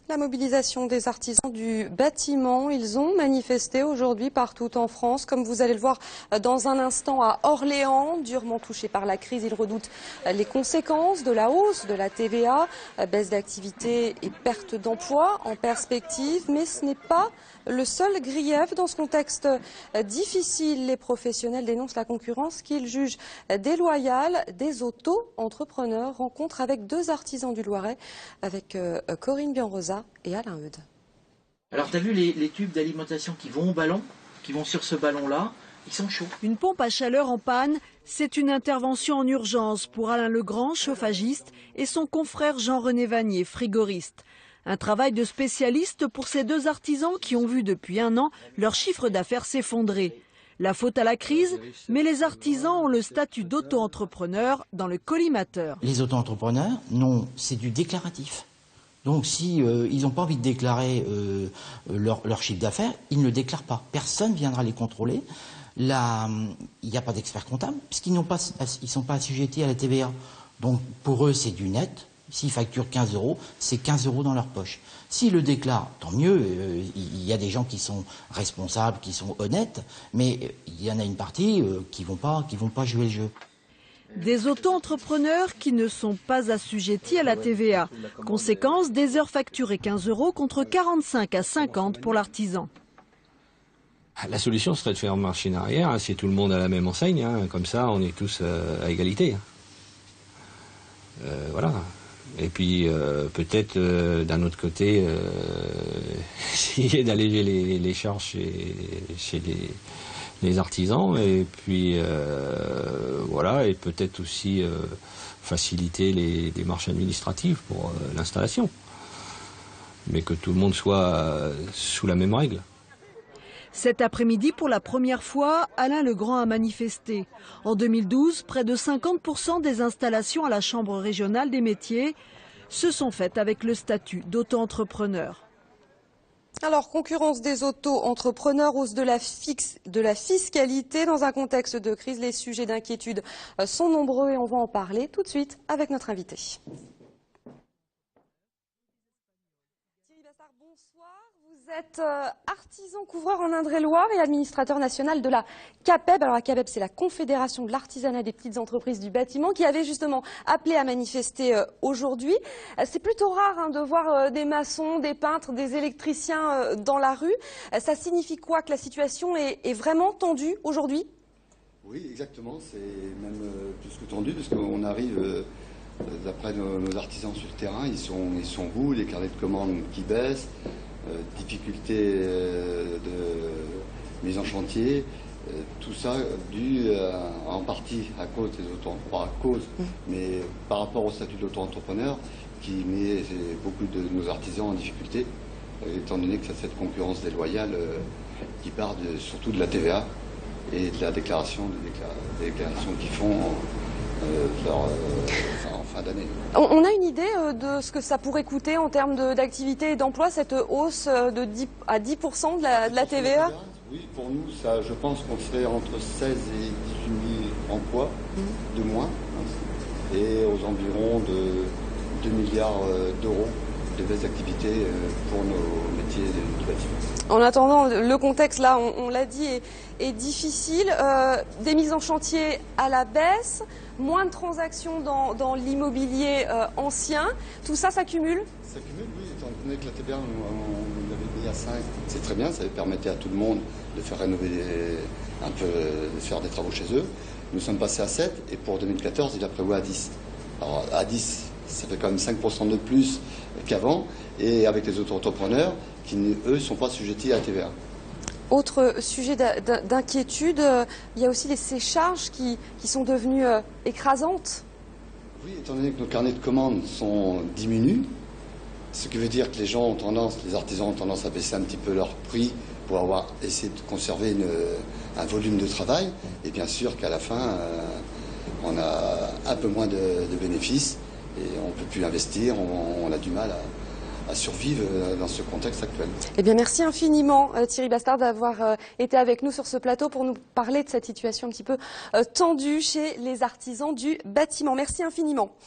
La mobilisation des artisans du bâtiment, ils ont manifesté aujourd'hui partout en France. Comme vous allez le voir dans un instant à Orléans, durement touchés par la crise, ils redoutent les conséquences de la hausse de la TVA, baisse d'activité et perte d'emploi en perspective. Mais ce n'est pas le seul grief dans ce contexte difficile. Les professionnels dénoncent la concurrence qu'ils jugent déloyale des auto-entrepreneurs. Rencontre avec deux artisans du Loiret, avec Corinne Bianrosa et Alain Eudes. Alors, tu as vu les tubes d'alimentation qui vont au ballon, qui vont sur ce ballon-là, ils sont chauds. Une pompe à chaleur en panne, c'est une intervention en urgence pour Alain Legrand, chauffagiste, et son confrère Jean-René Vanier, frigoriste. Un travail de spécialiste pour ces deux artisans qui ont vu depuis un an leur chiffre d'affaires s'effondrer. La faute à la crise, mais les artisans ont le statut d'auto-entrepreneur dans le collimateur. Les auto-entrepreneurs, non, c'est du déclaratif. Donc si ils n'ont pas envie de déclarer leur chiffre d'affaires, ils ne le déclarent pas. Personne ne viendra les contrôler. Là, il n'y a pas d'expert comptable, puisqu'ils ne sont pas assujettis à la TVA. Donc pour eux, c'est du net. S'ils facturent 15 €, c'est 15 € dans leur poche. S'ils le déclarent, tant mieux, il y a des gens qui sont responsables, qui sont honnêtes, mais il y en a une partie qui vont pas jouer le jeu. Des auto-entrepreneurs qui ne sont pas assujettis à la TVA. Conséquence, des heures facturées 15 € contre 45 à 50 pour l'artisan. La solution serait de faire marche en arrière, si tout le monde a la même enseigne, comme ça on est tous à égalité. Voilà. Et puis peut-être d'un autre côté, essayer d'alléger les charges chez les artisans, et puis voilà, et peut-être aussi faciliter les démarches administratives pour l'installation. Mais que tout le monde soit sous la même règle. Cet après-midi, pour la première fois, Alain Legrand a manifesté. En 2012, près de 50% des installations à la Chambre régionale des métiers se sont faites avec le statut d'auto-entrepreneur. Alors, concurrence des auto-entrepreneurs, hausse de la fiscalité dans un contexte de crise. Les sujets d'inquiétude sont nombreux et on va en parler tout de suite avec notre invité. Bonsoir, vous êtes artisan couvreur en Indre-et-Loire et administrateur national de la CAPEB. Alors la CAPEB, c'est la Confédération de l'artisanat des petites entreprises du bâtiment qui avait justement appelé à manifester aujourd'hui. C'est plutôt rare de voir des maçons, des peintres, des électriciens dans la rue. Ça signifie quoi, que la situation est vraiment tendue aujourd'hui? Oui, exactement. C'est même plus que tendu parce qu'on arrive... D'après nos artisans sur le terrain, ils sont où, les carnets de commandes qui baissent, difficultés de mise en chantier, tout ça dû en partie à cause des auto-entrepreneurs, pas à cause, mais par rapport au statut d'auto-entrepreneur qui met beaucoup de nos artisans en difficulté, étant donné que c'est cette concurrence déloyale qui part surtout de la TVA et de la déclaration, des déclarations qu'ils font en fin d'année. On a une idée de ce que ça pourrait coûter en termes d'activité et d'emploi, cette hausse de 10 à 10% de la TVA? Oui, pour nous, ça, je pense qu'on serait entre 16 et 18 000 emplois de moins, et aux environs de 2 milliards d'euros de baisse d'activité pour nos métiers du bâtiment. En attendant, le contexte, là, on l'a dit, est difficile. Des mises en chantier à la baisse, moins de transactions dans l'immobilier ancien. Tout ça s'accumule? Ça s'accumule, oui, étant donné que la TVA, on l'avait mis à 5. C'est très bien, ça permettait à tout le monde de faire rénover un peu, de faire des travaux chez eux. Nous sommes passés à 7 et pour 2014, il a prévu à 10. Alors à 10, ça fait quand même 5% de plus qu'avant, et avec les auto-entrepreneurs qui, eux, ne sont pas assujettis à la TVA. Autre sujet d'inquiétude, il y a aussi ces charges qui sont devenues écrasantes. Oui, étant donné que nos carnets de commandes diminuent, ce qui veut dire que les artisans ont tendance à baisser un petit peu leur prix pour essayer de conserver un volume de travail, et bien sûr qu'à la fin, on a un peu moins de bénéfices, et on ne peut plus investir, on a du mal à survivre dans ce contexte actuel. Eh bien, merci infiniment Thierry Bastard d'avoir été avec nous sur ce plateau pour nous parler de cette situation un petit peu tendue chez les artisans du bâtiment. Merci infiniment.